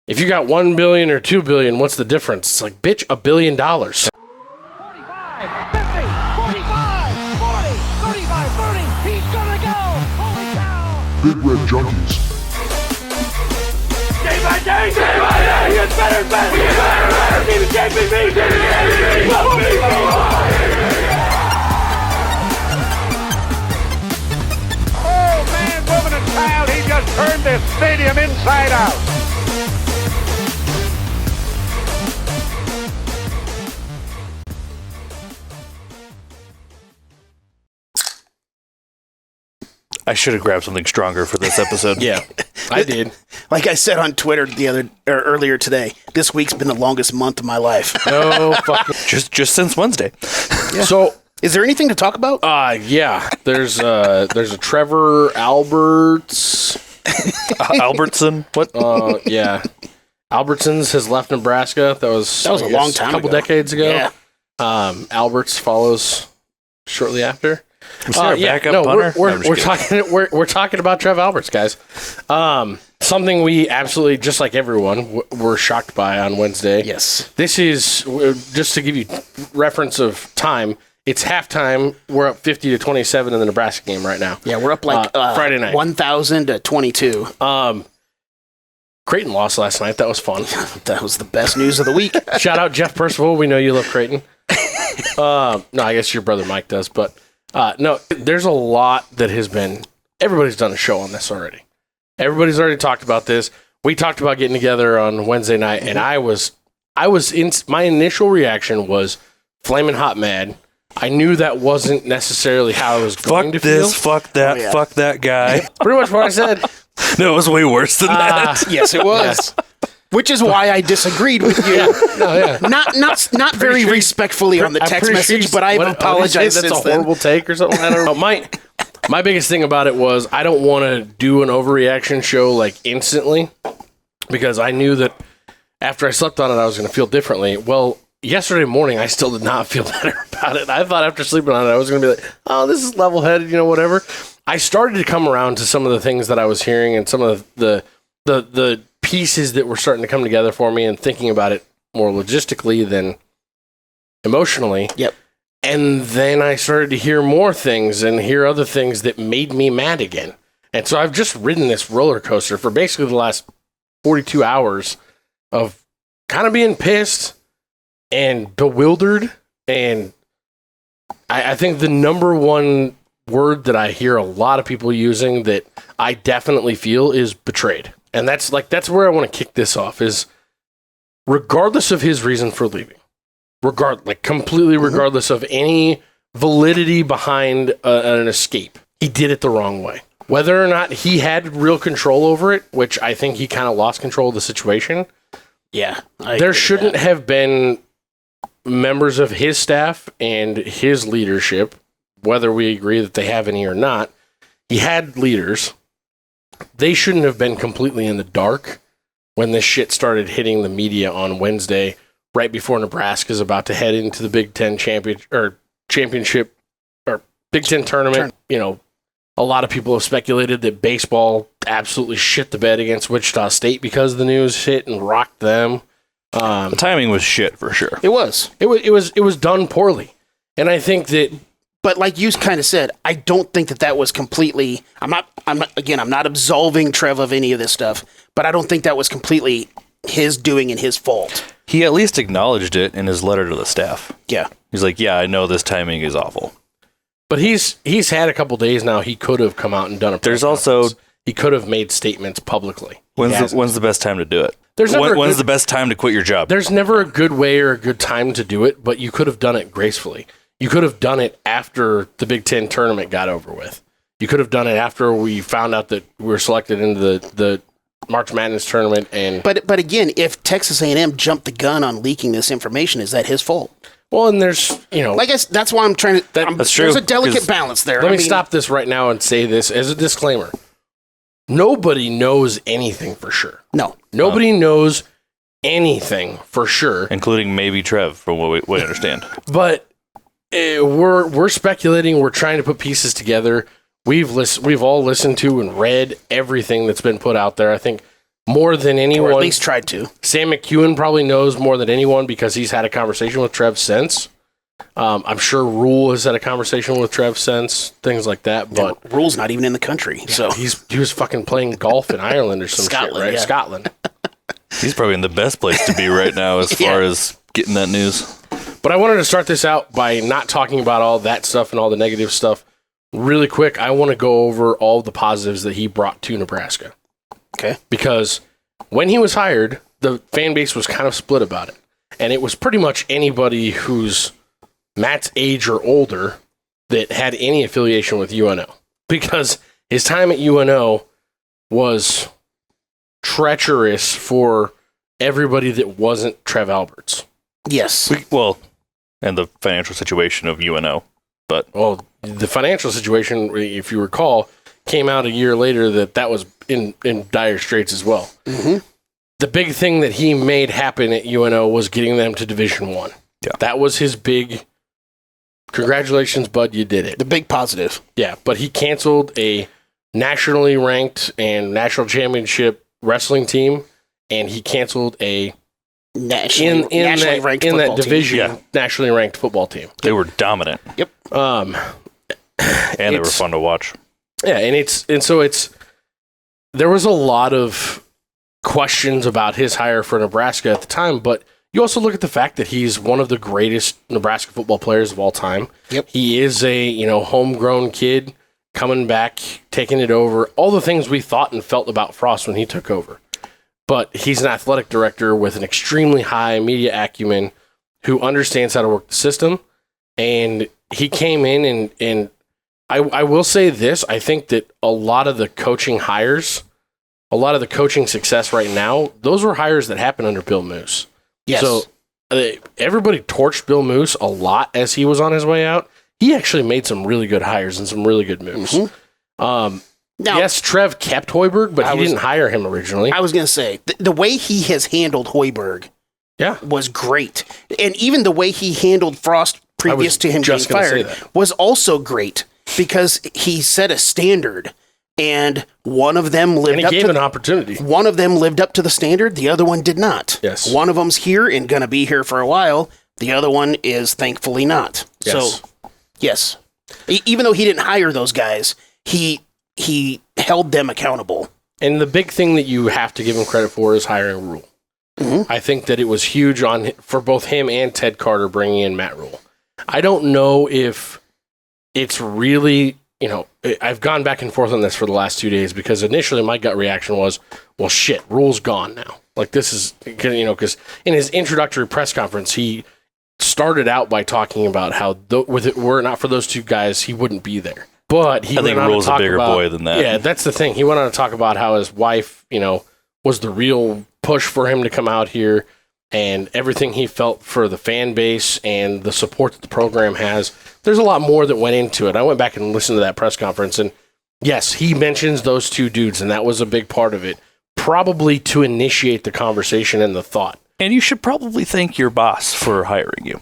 if you got $1 billion or $2 billion, what's the difference? It's like, bitch, $1 billion. 45, 50, 45, 40, 35, 30. He's gonna go. Holy cow. Big Red Junkies. Day by day, he gets better and better. He gets better and better. He's the champion. Oh, man, woman, and child, he just turned this stadium inside out. I should have grabbed something stronger for this episode. Yeah, I did. Like I said on Twitter earlier today, this week's been the longest month of my life. No fucking. Just since Wednesday. Yeah. So, is there anything to talk about? yeah, there's a Trevor Alberts. Albertson? What? Yeah, Albertsons has left Nebraska. That was a long time a couple ago. decades ago. Yeah. Alberts follows shortly after. Was there a backup punter? We're talking about Trev Alberts, guys. Something we absolutely, just like everyone, were shocked by on Wednesday. Yes. This is, just to give you reference of time, it's halftime. We're up 50-27 in the Nebraska game right now. Yeah, we're up like Friday night. 1,000 to 22. Creighton lost last night. That was fun. That was the best news of the week. Shout out Jeff Percival. We know you love Creighton. No, I guess your brother Mike does, but no, there's a lot that has been. Everybody's done a show on this already. Everybody's already talked about this. We talked about getting together on Wednesday night, and I was in. My initial reaction was flaming hot mad. I knew that wasn't necessarily how I was going to feel. Fuck that, fuck that guy. Pretty much what I said. No, it was way worse than that. Yes, it was. Yeah. Which is why I disagreed with you. Not very respectfully on the text message, but I've apologized. That's a horrible take or something. I don't know. My biggest thing about it was I don't want to do an overreaction show like instantly, because I knew that after I slept on it, I was going to feel differently. Well, yesterday morning, I still did not feel better about it. I thought after sleeping on it, I was going to be like, oh, this is level-headed, whatever. I started to come around to some of the things that I was hearing and some of the pieces that were starting to come together for me, and thinking about it more logistically than emotionally. Yep. And then I started to hear more things and hear other things that made me mad again. And so I've just ridden this roller coaster for basically the last 42 hours of kind of being pissed and bewildered. And I think the number one word that I hear a lot of people using that I definitely feel is betrayed. And that's where I want to kick this off, is regardless of his reason for leaving, completely regardless of any validity behind an escape, he did it the wrong way. Whether or not he had real control over it, which I think he kind of lost control of the situation. Yeah. There shouldn't have been members of his staff and his leadership, whether we agree that they have any or not. He had leaders. They shouldn't have been completely in the dark when this shit started hitting the media on Wednesday, right before Nebraska's about to head into the Big Ten championship or Big Ten tournament. A lot of people have speculated that baseball absolutely shit the bed against Wichita State because the news hit and rocked them. The timing was shit for sure. It was. It was done poorly, and I think that. But like you kind of said, I don't think that was completely. I'm not absolving Trev of any of this stuff, but I don't think that was completely his doing and his fault. He at least acknowledged it in his letter to the staff. Yeah. He's like, yeah, I know this timing is awful. But he's had a couple days now. He could have come out and done a press There's also conference. He could have made statements publicly. When's the best time to do it? When's the best time to quit your job? There's never a good way or a good time to do it, but you could have done it gracefully. You could have done it after the Big Ten tournament got over with. You could have done it after we found out that we were selected into the March Madness tournament. But again, if Texas A&M jumped the gun on leaking this information, is that his fault? Well, and there's, I guess that's why I'm trying to. That's true. There's a delicate balance there. Let me stop this right now and say this as a disclaimer. Nobody knows anything for sure. No. Nobody knows anything for sure. Including maybe Trev, from what we understand. But we're speculating. We're trying to put pieces together. We've all listened to and read everything that's been put out there. I think more than anyone. Or at least tried to. Sam McEwen probably knows more than anyone because he's had a conversation with Trev since. I'm sure Rhule has had a conversation with Trev since, things like that. But Rhule's not even in the country. So he was fucking playing golf in Ireland or some Scotland, shit, right? yeah. Scotland. He's probably in the best place to be right now as far as getting that news. But I wanted to start this out by not talking about all that stuff and all the negative stuff. Really quick, I want to go over all the positives that he brought to Nebraska. Okay. Because when he was hired, the fan base was kind of split about it. And it was pretty much anybody who's Matt's age or older that had any affiliation with UNO. Because his time at UNO was treacherous for everybody that wasn't Trev Alberts. Yes. And the financial situation of UNO. But the financial situation, if you recall, came out a year later that was in dire straits as well. Mm-hmm. The big thing that he made happen at UNO was getting them to Division I. Yeah. That was his big, congratulations, bud, you did it. The big positive. Yeah, but he canceled a nationally ranked and national championship wrestling team, and he canceled a nationally ranked division, nationally ranked football team. They were dominant. Yep. And they were fun to watch. Yeah, there was a lot of questions about his hire for Nebraska at the time, but you also look at the fact that he's one of the greatest Nebraska football players of all time. Yep. He is a, homegrown kid coming back, taking it over, all the things we thought and felt about Frost when he took over. But he's an athletic director with an extremely high media acumen who understands how to work the system. And he came in and I will say this, I think that a lot of the coaching hires, a lot of the coaching success right now, those were hires that happened under Bill Moose. Yes. So everybody torched Bill Moose a lot as he was on his way out. He actually made some really good hires and some really good moves. Mm-hmm. Now, yes, Trev kept Hoiberg, but he didn't hire him originally. I was going to say, the way he has handled Hoiberg was great. And even the way he handled Frost previous to him being fired was also great because he set a standard. And one of them lived up to an opportunity. One of them lived up to the standard. The other one did not. Yes. One of them's here and going to be here for a while. The other one is thankfully not. Yes. So, yes. Even though he didn't hire those guys, he held them accountable. And the big thing that you have to give him credit for is hiring Rhule. Mm-hmm. I think that it was huge for both him and Ted Carter bringing in Matt Rhule. I don't know if it's really... I've gone back and forth on this for the last 2 days because initially my gut reaction was, well, shit, Rhule's gone now. Like, this is, because in his introductory press conference, he started out by talking about how, were it not for those two guys, he wouldn't be there. But I think Rhule's a bigger boy than that. Yeah, that's the thing. He went on to talk about how his wife, was the real push for him to come out here and everything he felt for the fan base and the support that the program has. There's a lot more that went into it. I went back and listened to that press conference, and yes, he mentions those two dudes, and that was a big part of it, probably to initiate the conversation and the thought. And you should probably thank your boss for hiring you.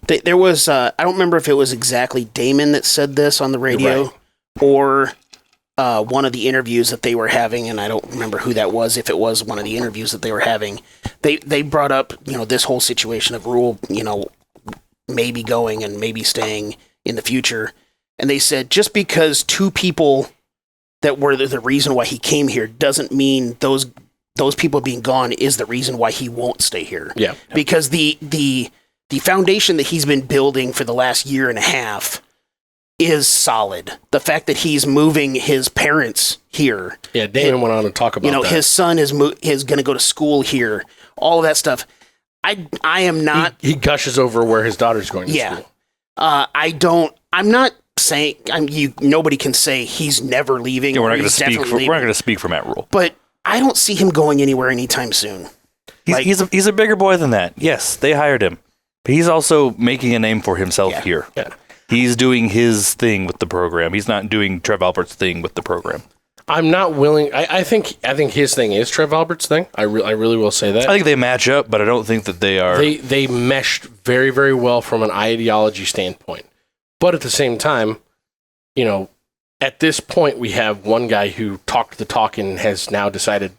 There was, I don't remember if it was exactly Damon that said this on the radio or one of the interviews that they were having, and I don't remember who that was, if it was one of the interviews that they were having. They brought up, this whole situation of Rhule, maybe going and maybe staying in the future. And they said, just because two people that were the reason why he came here doesn't mean those people being gone is the reason why he won't stay here. Yeah. Because the foundation that he's been building for the last year and a half is solid. The fact that he's moving his parents here. Yeah, Damon went on to talk about that. His son is going to go to school here. All of that stuff. I am not... He gushes over where his daughter's going to school. I'm not saying... nobody can say he's never leaving. Yeah, we're not going to speak for Matt Rhule. But I don't see him going anywhere anytime soon. He's a bigger boy than that. Yes, they hired him. But he's also making a name for himself here. Yeah. He's doing his thing with the program. He's not doing Trev Alberts' thing with the program. I'm not willing. I think his thing is Trev Alberts' thing. I really will say that. I think they match up, but I don't think that they are. They meshed very, very well from an ideology standpoint. But at the same time, at this point, we have one guy who talked the talk and has now decided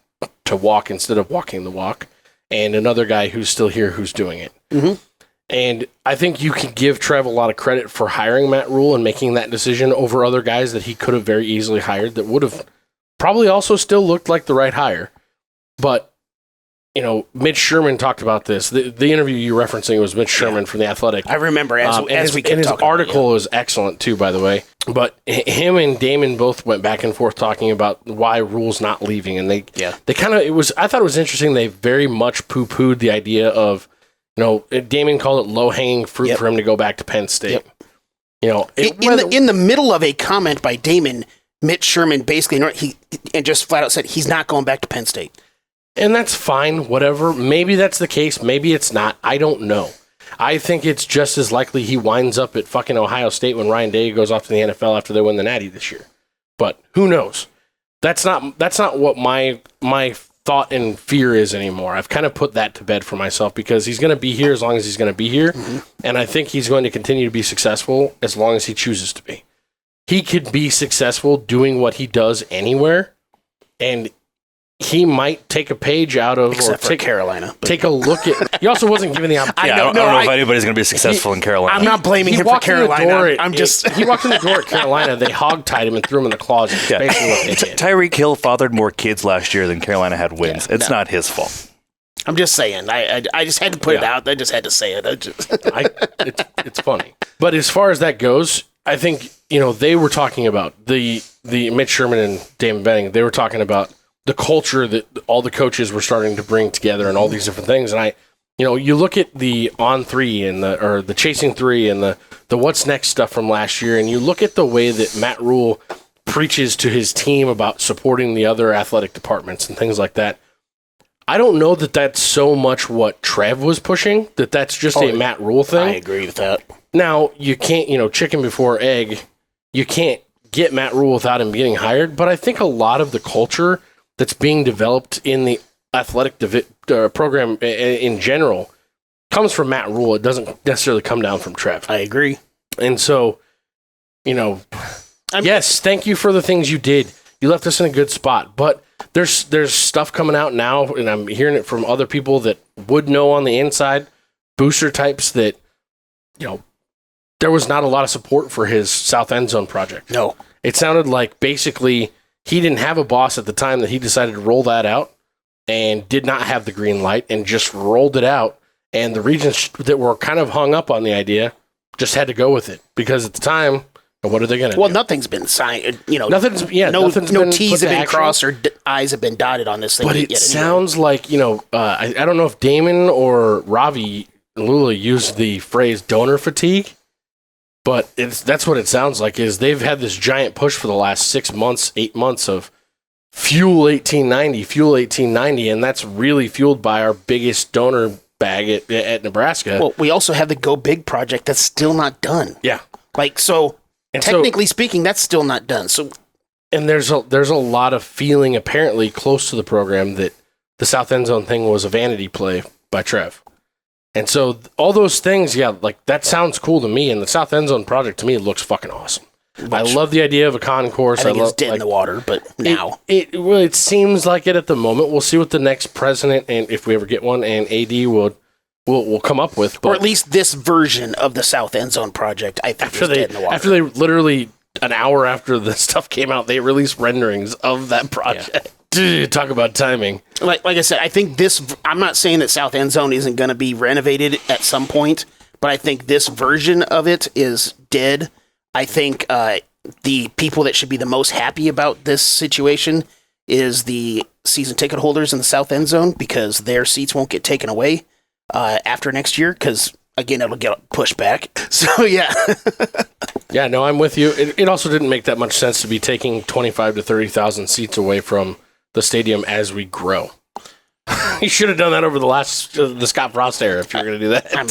to walk instead of walking the walk, and another guy who's still here who's doing it. Mm-hmm. And I think you can give Trev a lot of credit for hiring Matt Rhule and making that decision over other guys that he could have very easily hired that would have probably also still looked like the right hire. But, you know, Mitch Sherman talked about this. The interview you're referencing was Mitch Sherman from The Athletic. I remember as we kept and his talking article is excellent too, by the way. But him and Damon both went back and forth talking about why Rhule's not leaving, and they kind of I thought it was interesting. They very much poo-pooed the idea of, you know, Damon called it low-hanging fruit for him to go back to Penn State. Yep. You know, in the middle of a comment by Damon, Mitch Sherman basically and just flat out said he's not going back to Penn State. And that's fine, whatever. Maybe that's the case. Maybe it's not. I don't know. I think it's just as likely he winds up at fucking Ohio State when Ryan Day goes off to the NFL after they win the Natty this year. But who knows? That's not what my thought and fear is anymore. I've kind of put that to bed for myself because he's going to be here as long as he's going to be here. Mm-hmm. And I think he's going to continue to be successful as long as he chooses to be. He could be successful doing what he does anywhere, and he might take a page out of Except for Carolina. Take a look at. He also wasn't given the opportunity. I don't know if anybody's going to be successful in Carolina. I'm not blaming him for Carolina. He walked in the door at Carolina. They hogtied him and threw him in the closet. Yeah. Basically what they did. Tyreek Hill fathered more kids last year than Carolina had wins. It's not his fault. I'm just saying. I just had to put it out. I just had to say it. It's funny. But as far as that goes, I think, you know, they were talking about the Mitch Sherman and Damon Benning. They were talking about the culture that all the coaches were starting to bring together and all these different things. And you look at the on three and the chasing three and the what's next stuff from last year, and you look at the way that Matt Rhule preaches to his team about supporting the other athletic departments and things like that. I don't know that that's so much what Trev was pushing, that's just a Matt Rhule thing. I agree with that. Now, you can't, chicken before egg, you can't get Matt Rhule without him getting hired, but I think a lot of the culture that's being developed in the athletic program in general comes from Matt Rhule. It doesn't necessarily come down from Trev. I agree. And so, yes, thank you for the things you did. You left us in a good spot, but there's stuff coming out now, and I'm hearing it from other people that would know on the inside, booster types that, there was not a lot of support for his South End Zone project. No. It sounded like basically he didn't have a boss at the time that he decided to roll that out and did not have the green light and just rolled it out. And the regions that were kind of hung up on the idea just had to go with it because at the time, what are they going to do? Well, nothing's been signed. Nothing's no T's have been crossed or I's have been dotted on this thing. But it sounds like, I don't know if Damon or Ravi Lula used the phrase donor fatigue. But that's what it sounds like, is they've had this giant push for the last 6 months, 8 months of Fuel 1890, and that's really fueled by our biggest donor bag at Nebraska. Well, we also have the Go Big project that's still not done. Yeah. Technically speaking, that's still not done. So, and there's a lot of feeling apparently close to the program that the South End Zone thing was a vanity play by Trev. And so all those things, that sounds cool to me. And the South End Zone project to me looks fucking awesome. I love the idea of a concourse. I think it's dead in the water, but now it seems like it at the moment. We'll see what the next president, and if we ever get one, and AD will come up with. But or at least this version of the South End Zone project, I think is dead in the water. After they literally an hour after the stuff came out, they released renderings of that project. Yeah. Dude, talk about timing. Like I said, I think I'm not saying that South End Zone isn't going to be renovated at some point, but I think this version of it is dead. I think the people that should be the most happy about this situation is the season ticket holders in the South End Zone, because their seats won't get taken away after next year, because, again, it'll get pushed back. So, yeah. Yeah, no, I'm with you. It also didn't make that much sense to be taking 25 to 30,000 seats away from the stadium as we grow. You should have done that over the Scott Frost era if you were going to do that. I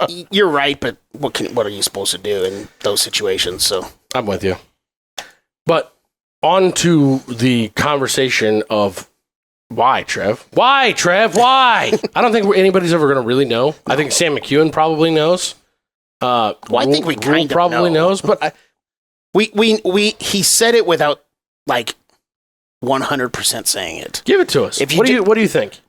mean, you're right, but what are you supposed to do in those situations? So I'm with you. But on to the conversation of why, Trev? Why, Trev? Why? I don't think anybody's ever going to really know. I think Sam McEwen probably knows. I think we kind of probably knows, but he said it without 100% saying it. Give it to us. If you What do you think?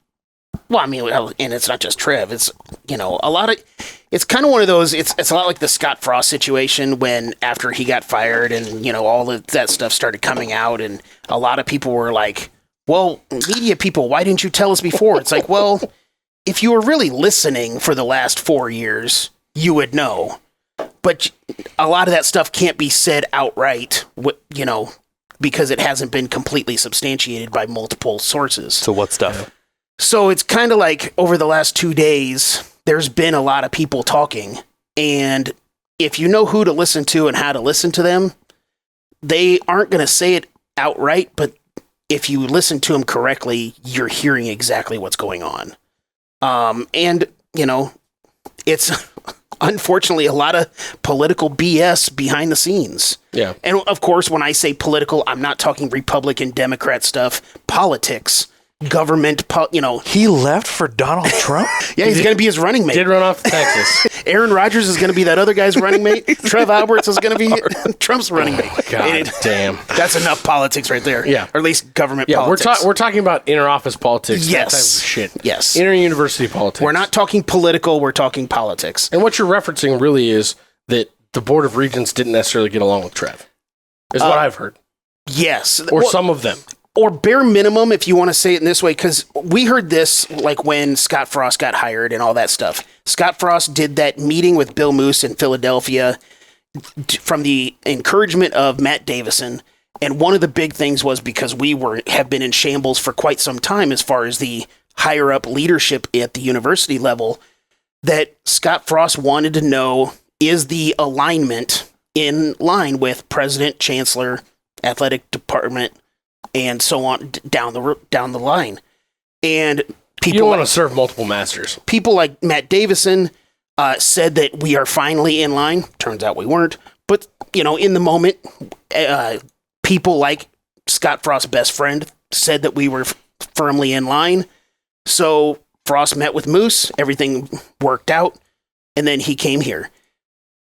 Well, I mean, and it's not just Trev. It's, a lot of, it's kind of one of those, it's a lot like the Scott Frost situation when after he got fired and, all of that stuff started coming out and a lot of people were like, well, media people, why didn't you tell us before? It's like, well, if you were really listening for the last 4 years, you would know. But a lot of that stuff can't be said outright, because it hasn't been completely substantiated by multiple sources. So what stuff? So it's kind of like over the last 2 days, there's been a lot of people talking. And if you know who to listen to and how to listen to them, they aren't going to say it outright. But if you listen to them correctly, you're hearing exactly what's going on. It's unfortunately a lot of political BS behind the scenes. Yeah. And of course, when I say political, I'm not talking Republican, Democrat stuff, politics. Government, He left for Donald Trump? Yeah, he's going to be his running mate. Did run off to Texas. Aaron Rodgers is going to be that other guy's running mate. Trev Alberts is going to be Trump's running mate. God damn. That's enough politics right there. Yeah. Or at least government Yeah, politics. we're talking about inter-office politics. Yes. That type of shit. Yes. Inter-university politics. We're not talking political, we're talking politics. And what you're referencing really is that the Board of Regents didn't necessarily get along with Trev, is what I've heard. Yes. Or some of them. Or bare minimum, if you want to say it in this way, because we heard this like when Scott Frost got hired and all that stuff. Scott Frost did that meeting with Bill Moose in Philadelphia from the encouragement of Matt Davison. And one of the big things was because we have been in shambles for quite some time as far as the higher up leadership at the university level, that Scott Frost wanted to know, is the alignment in line with president, chancellor, athletic department, and so on down the line. And people you don't want to serve multiple masters. People like Matt Davison said that we are finally in line. Turns out we weren't. But, in the moment, people like Scott Frost's best friend said that we were firmly in line. So Frost met with Moose. Everything worked out. And then he came here.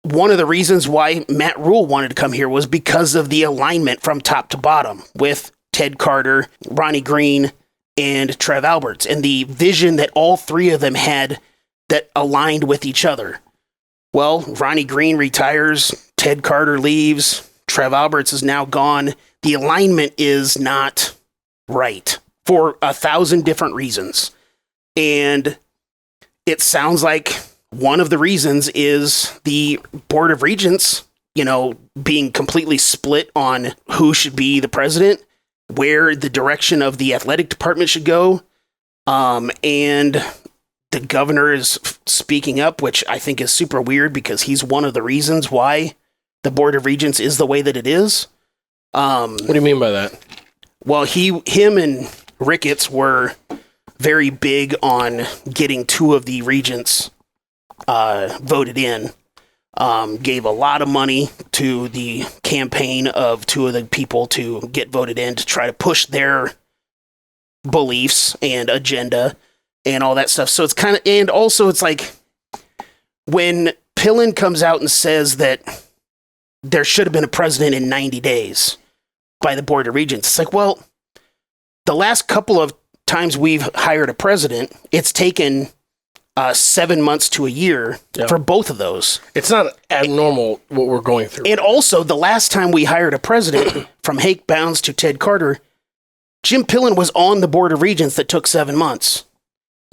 One of the reasons why Matt Rhule wanted to come here was because of the alignment from top to bottom with Ted Carter, Ronnie Green, and Trev Alberts, and the vision that all three of them had that aligned with each other. Well, Ronnie Green retires, Ted Carter leaves, Trev Alberts is now gone. The alignment is not right for 1,000 different reasons. And it sounds like one of the reasons is the Board of Regents, being completely split on who should be the president, where the direction of the athletic department should go. And the governor is speaking up, which I think is super weird because he's one of the reasons why the Board of Regents is the way that it is. What do you mean by that? Well, him and Ricketts were very big on getting two of the regents voted in. Gave a lot of money to the campaign of two of the people to get voted in to try to push their beliefs and agenda and all that stuff. So it's kind of, and also it's like when Pillen comes out and says that there should have been a president in 90 days by the Board of Regents. It's like, well, the last couple of times we've hired a president, it's taken 7 months to a year for both of those. It's not abnormal what we're going through. And also, the last time we hired a president, from Hank Bounds to Ted Carter, Jim Pillen was on the Board of Regents that took 7 months.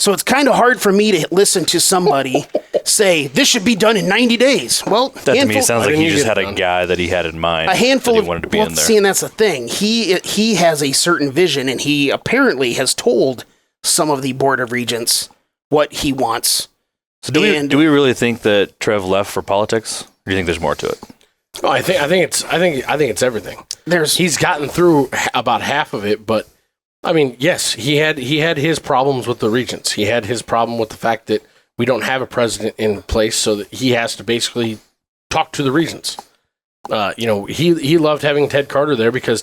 So it's kind of hard for me to listen to somebody say, this should be done in 90 days. Well, that to me sounds like he just had a guy that he had in mind. A handful that of, he wanted to be in there. See, and that's the thing. He has a certain vision, and he apparently has told some of the Board of Regents what he wants. So do we really think that Trev left for politics? Or do you think there's more to it? Oh, I think it's everything. He's gotten through about half of it, but I mean, yes, he had his problems with the regents. He had his problem with the fact that we don't have a president in place, so that he has to basically talk to the regents. He loved having Ted Carter there because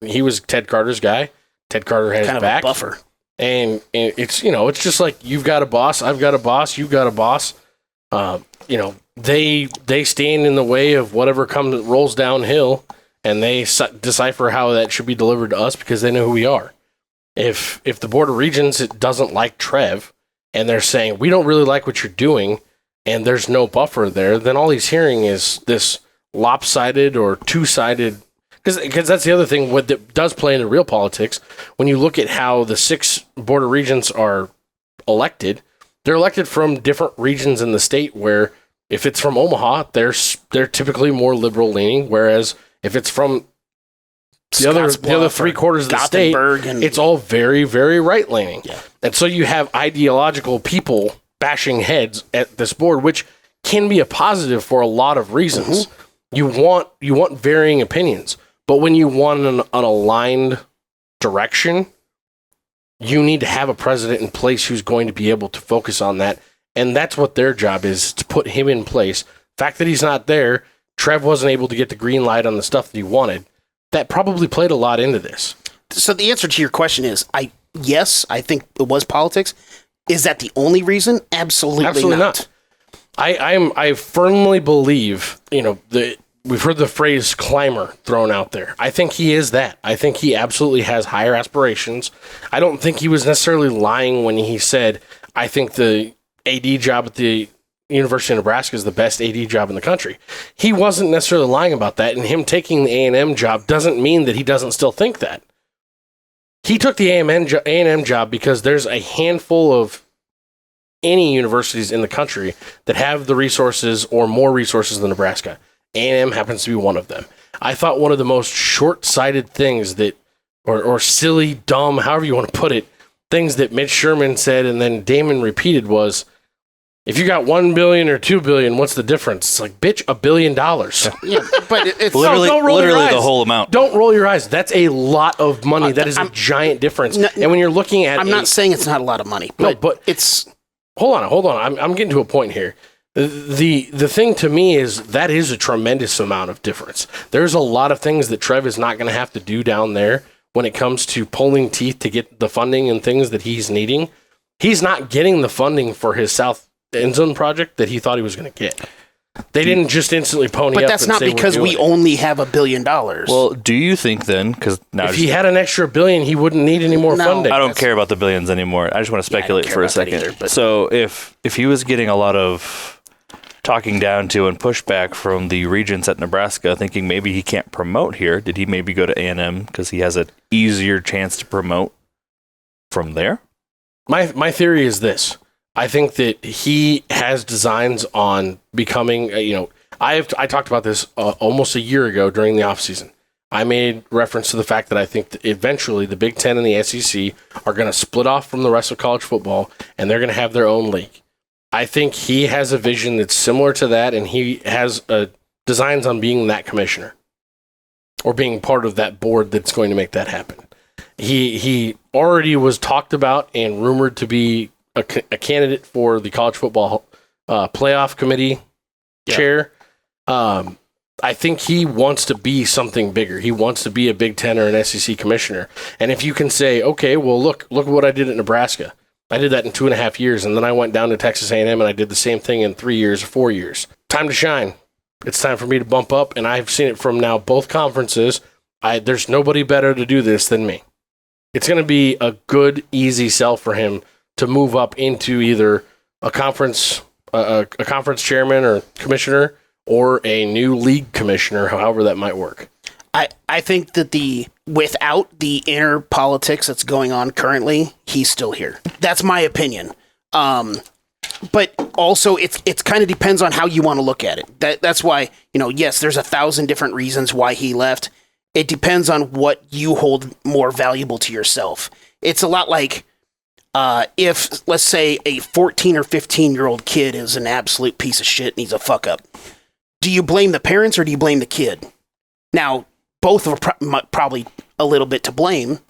he was Ted Carter's guy. Ted Carter had his back. A buffer. And it's it's just like you've got a boss, I've got a boss, you've got a boss. They stand in the way of whatever rolls downhill, and they decipher how that should be delivered to us because they know who we are. If the Board of Regents doesn't like Trev, and they're saying, we don't really like what you're doing, and there's no buffer there, then all he's hearing is this lopsided or two-sided, because that's the other thing that does play into real politics. When you look at how the 6 Board of Regents are elected, they're elected from different regions in the state where if it's from Omaha, they're typically more liberal-leaning, whereas if it's from the other 3/4 of the state, it's all very, very right-leaning. Yeah. And so you have ideological people bashing heads at this board, which can be a positive for a lot of reasons. Mm-hmm. You want varying opinions, but when you want an aligned direction, you need to have a president in place who's going to be able to focus on that. And that's what their job is, to put him in place. The fact that he's not there, Trev wasn't able to get the green light on the stuff that he wanted. That probably played a lot into this. So the answer to your question is, yes, I think it was politics. Is that the only reason? Absolutely not. I firmly believe, we've heard the phrase climber thrown out there. I think he is that. I think he absolutely has higher aspirations. I don't think he was necessarily lying when he said, I think the AD job at the University of Nebraska is the best AD job in the country. He wasn't necessarily lying about that, and him taking the A&M job doesn't mean that he doesn't still think that. He took the A&M job because there's a handful of any universities in the country that have the resources or more resources than Nebraska. A&M happens to be one of them. I thought one of the most short-sighted things that, or silly, dumb, however you want to put it, things that Mitch Sherman said and then Damon repeated was, if you got $1 billion or $2 billion, what's the difference? It's like, bitch, $1 billion. Yeah, but it's literally the whole amount. Don't roll your eyes. That's a lot of money. That is a giant difference. And when you're looking at, I'm not saying it's not a lot of money, but it's. Hold on. I'm getting to a point here. The thing to me is that is a tremendous amount of difference. There's a lot of things that Trev is not going to have to do down there when it comes to pulling teeth to get the funding and things that he's needing. He's not getting the funding for his South End Zone project that he thought he was going to get. They didn't just instantly pony up. But that's not because we only have $1 billion. Well, do you think then? Because now, if he had an extra $1 billion, he wouldn't need any more funding. I don't care about the billions anymore. I just want to speculate for a second. Either, so if he was getting a lot of talking down to and pushback from the regents at Nebraska, thinking maybe he can't promote here, did he maybe go to A&M because he has an easier chance to promote from there? My theory is this. I think that he has designs on becoming, I talked about this almost a year ago during the offseason. I made reference to the fact that I think that eventually the Big Ten and the SEC are going to split off from the rest of college football, and they're going to have their own league. I think he has a vision that's similar to that, and he has designs on being that commissioner or being part of that board that's going to make that happen. He already was talked about and rumored to be a candidate for the college football playoff committee chair. I think he wants to be something bigger. He wants to be a Big Ten or an SEC commissioner. And if you can say, okay, well, look what I did at Nebraska. I did that in 2.5 years, and then I went down to Texas A&M and I did the same thing in 3 years or 4 years. Time to shine. It's time for me to bump up, and I've seen it from now both conferences. There's nobody better to do this than me. It's going to be a good, easy sell for him to move up into either a conference chairman or commissioner or a new league commissioner, however that might work. I think that without the inner politics that's going on currently, he's still here. That's my opinion. But also, it's kind of depends on how you want to look at it. That's why, yes, there's 1,000 different reasons why he left. It depends on what you hold more valuable to yourself. It's a lot like if, let's say, a 14 or 15-year-old kid is an absolute piece of shit and he's a fuck up. Do you blame the parents or do you blame the kid? Now, both are probably a little bit to blame,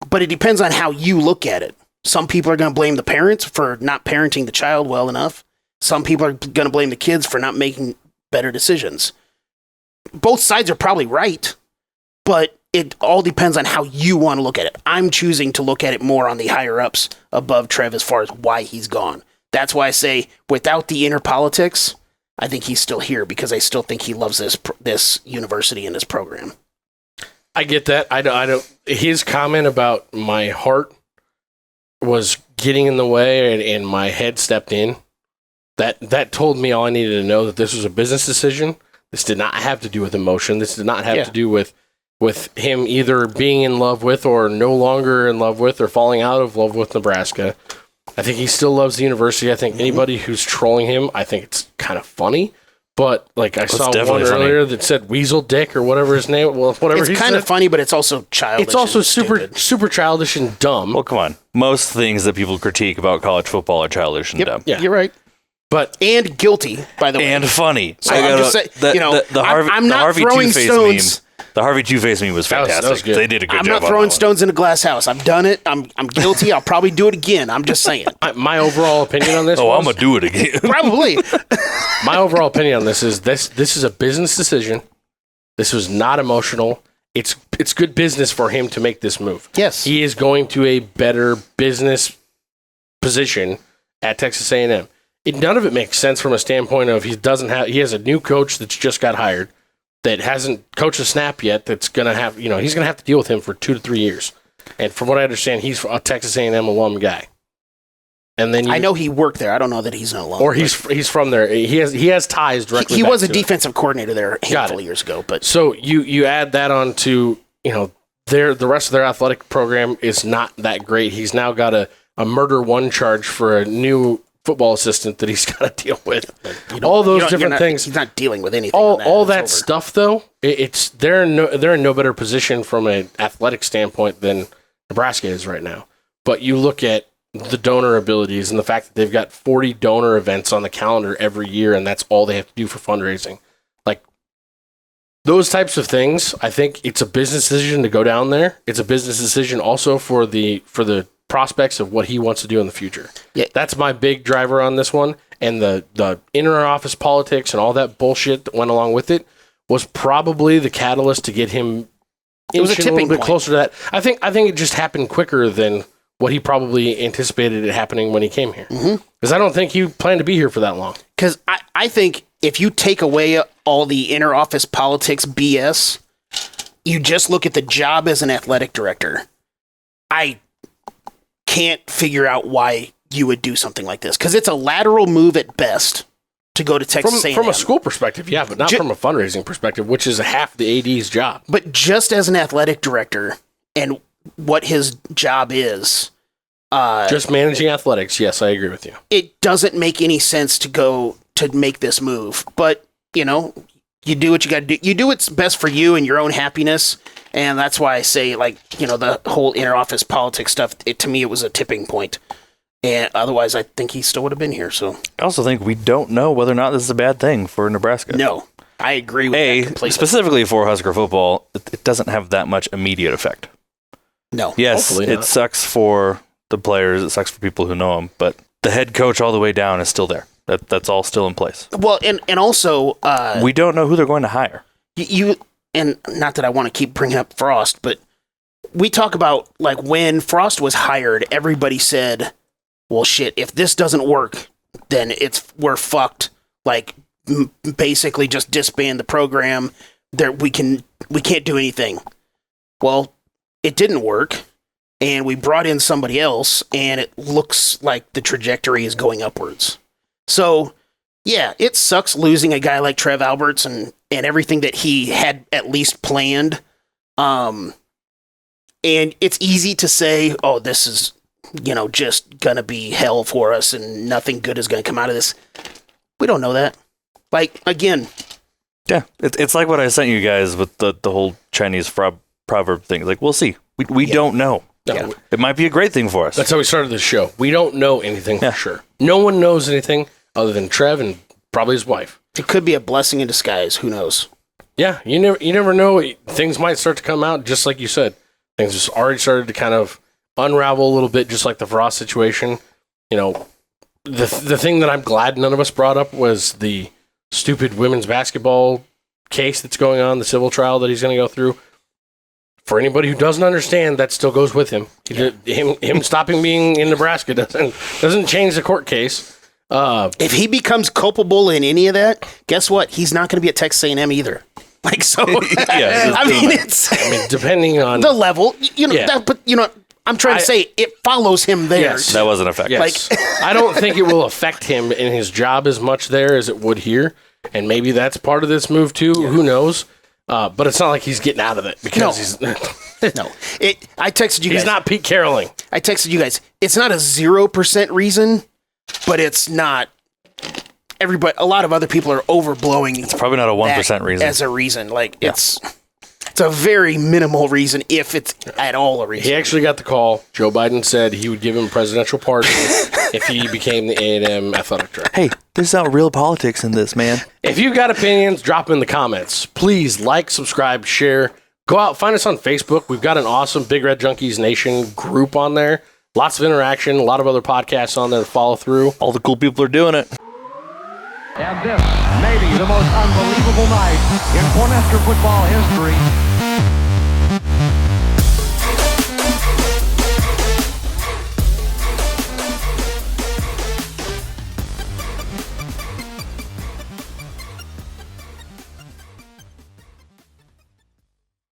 but it depends on how you look at it. Some people are going to blame the parents for not parenting the child well enough. Some people are going to blame the kids for not making better decisions. Both sides are probably right, but it all depends on how you want to look at it. I'm choosing to look at it more on the higher ups above Trev as far as why he's gone. That's why I say without the inner politics, I think he's still here because I still think he loves this university and this program. I get that. I don't. His comment about my heart was getting in the way, and my head stepped in. That told me all I needed to know, that this was a business decision. This did not have to do with emotion. This did not have to do with him either being in love with or no longer in love with or falling out of love with Nebraska. I think he still loves the university. I think anybody who's trolling him, I think it's kind of funny. But like I saw one earlier that said Weasel Dick or whatever his name, well, whatever he said. It's kind of funny, but it's also childish. It's also super childish and dumb. Well, come on. Most things that people critique about college football are childish and dumb. Yeah, you're right. And guilty, by the way. And funny. So I'm just saying, I'm not throwing stones. The Harvey Two-Face meme was fantastic. That was good. They did a good job. I'm not throwing stones in a glass house. I've done it. I'm guilty. I'll probably do it again. I'm just saying. My overall opinion on this I'm going to do it again. Probably. My overall opinion on this is this is a business decision. This was not emotional. It's good business for him to make this move. Yes. He is going to a better business position at Texas A&M. None of it makes sense from a standpoint of he has a new coach that's just got hired that hasn't coached a snap yet. That's going to have, he's going to have to deal with him for 2 to 3 years. And from what I understand, he's a Texas A&M alum guy. And then I know he worked there. I don't know that he's an alum. Or he's from there. He has ties directly. He back was a to defensive coordinator there a handful of years ago. But so you add that on to the rest of their athletic program is not that great. He's now got a murder one charge for a new football assistant that he's got to deal with. All those different things. He's not dealing with anything. All that stuff, though, they're in no better position from an athletic standpoint than Nebraska is right now. But you look at the donor abilities and the fact that they've got 40 donor events on the calendar every year, and that's all they have to do for fundraising. Like those types of things, I think it's a business decision to go down there. It's a business decision also for the prospects of what he wants to do in the future. Yeah. That's my big driver on this one. And the inner office politics and all that bullshit that went along with it was probably the catalyst to get him a little bit closer to that. I think it just happened quicker than what he probably anticipated it happening when he came here. Because I don't think he planned to be here for that long. Because I think if you take away all the inner office politics BS, you just look at the job as an athletic director. I can't figure out why you would do something like this, because it's a lateral move at best to go to Texas A&M. From a school perspective, yeah, but not from a fundraising perspective, which is half the AD's job. But just as an athletic director and what his job is, just managing athletics, yes, I agree with you. It doesn't make any sense to go to make this move. But you do what you got to do. You do what's best for you and your own happiness. And that's why I say, the whole inner office politics stuff, to me, it was a tipping point. And otherwise, I think he still would have been here. So I also think we don't know whether or not this is a bad thing for Nebraska. No, I agree with that completely. Specifically for Husker football, it doesn't have that much immediate effect. No. Yes, it sucks for the players. It sucks for people who know them. But the head coach all the way down is still there. That's all still in place. Well, and also... we don't know who they're going to hire. And not that I want to keep bringing up Frost, but we talk about, when Frost was hired, everybody said, well, shit, if this doesn't work, then we're fucked. Basically just disband the program. We can't do anything. Well, it didn't work, and we brought in somebody else, and it looks like the trajectory is going upwards. So, yeah, it sucks losing a guy like Trev Alberts and everything that he had at least planned. And it's easy to say, oh, this is, just going to be hell for us and nothing good is going to come out of this. We don't know that. Again. Yeah, it's like what I sent you guys with the whole Chinese proverb thing. We'll see. We don't know. No. It might be a great thing for us. That's how we started the show. We don't know anything for sure. No one knows anything other than Trev and probably his wife. It could be a blessing in disguise. Who knows? Yeah, you never know. Things might start to come out, just like you said. Things just already started to kind of unravel a little bit, just like the Frost situation. The thing that I'm glad none of us brought up was the stupid women's basketball case that's going on, the civil trial that he's going to go through. For anybody who doesn't understand, that still goes with him. Him stopping being in Nebraska doesn't change the court case. If he becomes culpable in any of that, guess what? He's not going to be at Texas A&M either. Like, so, Yeah, I mean, it's Depending on the level, you know, Yeah. but, you know, I'm trying to say it follows him there. Yes. that wasn't effective. Yes. I don't think it will affect him in his job as much there as it would here. And maybe that's part of this move too. Who knows? But it's not like he's getting out of it because he's No, I texted you guys. he's not Pete Carolling. I texted you guys. It's not a 0% reason, but it's not. Everybody, a lot of other people are overblowing. It's Probably not a 1% reason. as a reason. Like it's a very minimal reason, if it's at all a reason. He actually got the call. Joe Biden said he would give him a presidential pardon if he became the A&M athletic director. Hey, there's not real politics in this, man. If you've got opinions, drop them in the comments. Please like, subscribe, share. Go out, find us on Facebook. We've got an awesome Big Red Junkies Nation group on there. Lots of interaction, a lot of other podcasts on there to follow through. All the cool people are doing it. And this may be the most unbelievable night in Cornhusker football history.